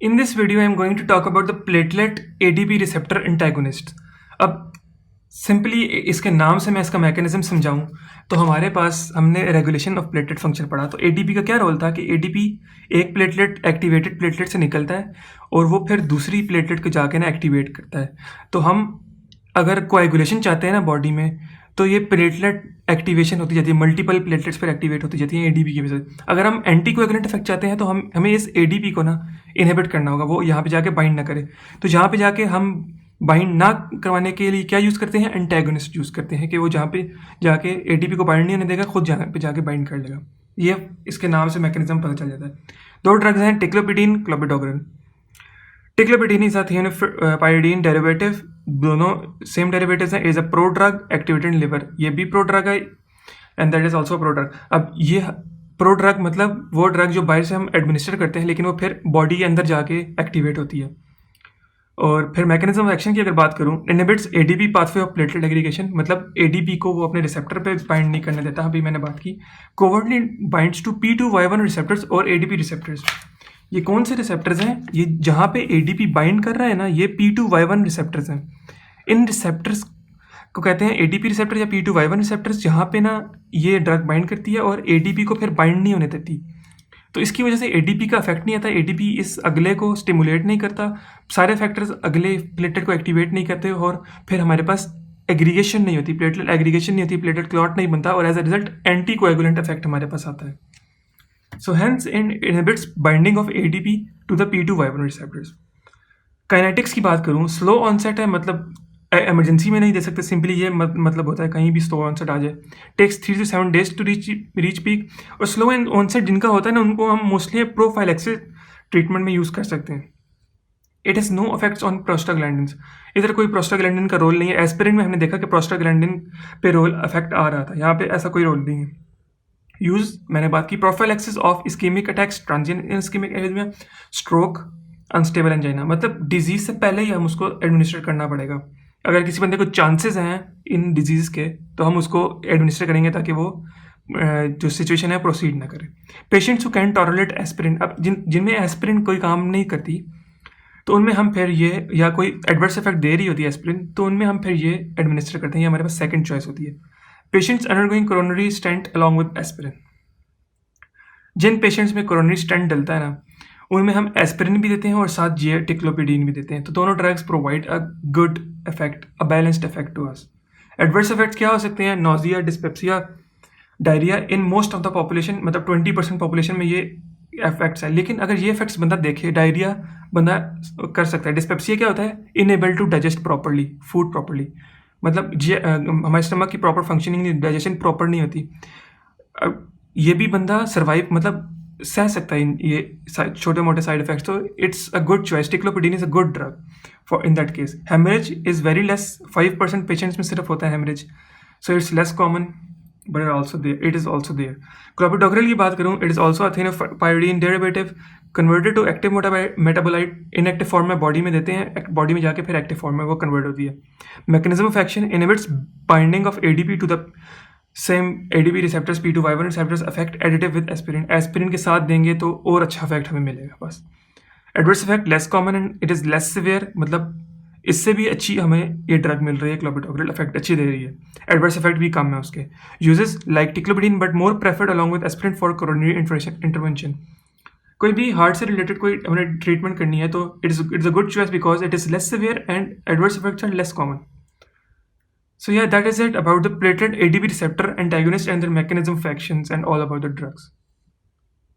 In this video, I am going to talk about the platelet ADP receptor antagonist. अब simply इसके नाम से मैं इसका मैकेनिज्म समझाऊं तो हमारे पास हमने रेगुलेशन ऑफ प्लेटलेट फंक्शन पढ़ा। तो एडीपी का क्या रोल था कि एडीपी एक प्लेटलेट एक्टिवेटेड प्लेटलेट से निकलता है और वो फिर दूसरी प्लेटलेट को जाके ना एक्टिवेट करता है। तो हम अगर कोएगुलेशन चाहते हैं ना बॉडी में, तो ये प्लेटलेट एक्टिवेशन होती जाती है, मल्टीपल प्लेटलेट्स पर एक्टिवेट होती जाती हैं एडीपी की वजह से। अगर हम एंटी कोएगुलेंट इफेक्ट चाहते हैं तो हमें इस एडीपी को ना इनहिबिट करना होगा, वो यहाँ पे जाके बाइंड ना करे। तो जहाँ पे जाके हम बाइंड ना करवाने के लिए क्या यूज़ करते हैं, एंटागोनिस्ट यूज़ करते हैं कि वो जहाँ पे जाके एडीपी को बाइंड नहीं होने देगा, खुद जहाँ पे जाके बाइंड कर लेगा। ये इसके नाम से मैकेनिज्म पता चल जाता है। दो ड्रग्स हैं, टिक्लोपिडीन, क्लोपिडोग्रेल। टिक्लोपिडीन इज थियोनाइडिन डेरिवेटिव, दोनों सेम डेरिवेटिव्स हैं। Is a pro drug activated liver, ये भी प्रो ड्रग है and that is also pro drug. अब ये प्रो ड्रग मतलब वो ड्रग जो बाहर से हम एडमिनिस्टर करते हैं लेकिन वो फिर बॉडी के अंदर जाके एक्टिवेट होती है। और फिर मैकेनिज्म ऑफ एक्शन की अगर बात करूं, inhibits ADP pathway of platelet aggregation, मतलब एडीपी को वो अपने रिसेप्टर पे बाइंड नहीं करने देता। अभी मैंने बात की covertly binds to P2Y1 receptors और एडीपी रिसेप्टर्स। ये कौन से रिसेप्टर्स हैं? ये जहाँ पे एडीपी बाइंड कर रहा है ना, ये P2Y1 रिसेप्टर्स हैं। इन रिसेप्टर्स को कहते हैं एडीपी रिसेप्टर या P2Y1 रिसेप्टर्स, जहाँ पे ना ये ड्रग बाइंड करती है और एडीपी को फिर बाइंड नहीं होने देती। तो इसकी वजह से एडीपी का इफेक्ट नहीं आता, एडीपी इस अगले को स्टिमुलेट नहीं करता, सारे फैक्टर्स अगले प्लेटलेट को एक्टिवेट नहीं करते और फिर हमारे पास एग्रीगेशन नहीं होती, प्लेटलेट एग्रीगेशन नहीं होती, प्लेटलेट क्लॉट नहीं बनता और as a result anti coagulant effect हमारे पास आता है। So hence it inhibits binding of ADP to the P2Y1 receptors. Kinetics की बात करूँ, स्लो ऑनसेट है, मतलब इमरजेंसी में नहीं दे सकते, सिंपली ये मतलब होता है कहीं भी स्लो ऑनसेट आ जाए। Takes 3 to 7 days to reach peak. और स्लो ऑनसेट जिनका होता है ना, उनको हम मोस्टली प्रोफाइलेक्सिस ट्रीटमेंट में यूज़ कर सकते हैं। It has no effects on prostaglandins, इधर कोई प्रोस्टाग्लैंडिन का रोल नहीं है। एस्पिरिन में हमने देखा कि प्रोस्टाग्लैंडिन पे रोल इफेक्ट आ रहा था, यहाँ पे ऐसा कोई रोल नहीं है। यूज मैंने बात की prophylaxis of ischaemic attacks, transient ischaemic arrhythmia, stroke, unstable angina, मतलब डिजीज से पहले ही हम उसको एडमिनिस्टर करना पड़ेगा। अगर किसी बंदे को चांसेस हैं इन डिजीज के तो हम उसको एडमिनिस्टर करेंगे ताकि वो जो सिचुएशन है प्रोसीड ना करे। Patients who can tolerate aspirin, अब जिनमें एस्पिरिन कोई काम नहीं करती तो उनमें हम फिर ये, या कोई एडवर्स इफेक्ट दे रही होती है एस्पिरिन, तो उनमें हम फिर ये एडमिनिस्टर करते हैं, ये हमारे पास सेकेंड चॉइस होती है। Patients undergoing coronary stent along with aspirin, जिन पेशेंट्स में कोरोनरी स्टेंट डलता है ना, उनमें हम एस्पिरिन भी देते हैं और साथ ये टिक्लोपिडीन भी देते हैं। तो दोनों drugs provide a good effect, a balanced effect to us. Adverse effects क्या हो सकते हैं? Nausea, dyspepsia, diarrhoea in most of the population, मतलब 20% पॉपुलेशन में ये इफेक्ट्स है। लेकिन अगर ये इफेक्ट्स बंदा देखे, डायरिया बंदा कर सकता है। डिस्पेप्सिया क्या होता है? Unable to digest properly food properly, मतलब हमारे स्टमक की प्रॉपर फंक्शनिंग, डाइजेशन प्रॉपर नहीं होती। ये भी बंदा सर्वाइव, मतलब सह सकता है ये छोटे मोटे साइड इफेक्ट्स। तो it's a good choice, ticlopidine is a good drug for in that case. Haemorrhage is very less, 5% patients में सिर्फ होता है haemorrhage, so it's less common but it is also there. Clopidogrel की बात करूँ, it is also thienopyridine derivative converted to active metabolite. Inactive form में body में देते हैं, बॉडी में जाके फिर एक्टिव फॉर्म में वो कन्वर्ट होती है। Mechanism of action, inhibits binding of ADP to the same ADP receptors, P2Y1 receptors affect additive with aspirin. Aspirin के साथ देंगे तो और अच्छा इफेक्ट हमें मिलेगा बस। Adverse effect less common and it is less severe, मतलब इससे भी अच्छी हमें ये ड्रग मिल रही है, क्लोपिडोग्रेल इफेक्ट अच्छी दे रही है, एडवर्स इफेक्ट भी कम है उसके। Uses like ticlopidine but more preferred along with aspirin for coronary intervention. कोई भी हार्ट से रिलेटेड कोई हमें ट्रीटमेंट करनी है तो it's a good choice because it is less severe and adverse effects are less common. So yeah, that is it about the platelet ADP receptor antagonist and their mechanism of actions and all about the drugs.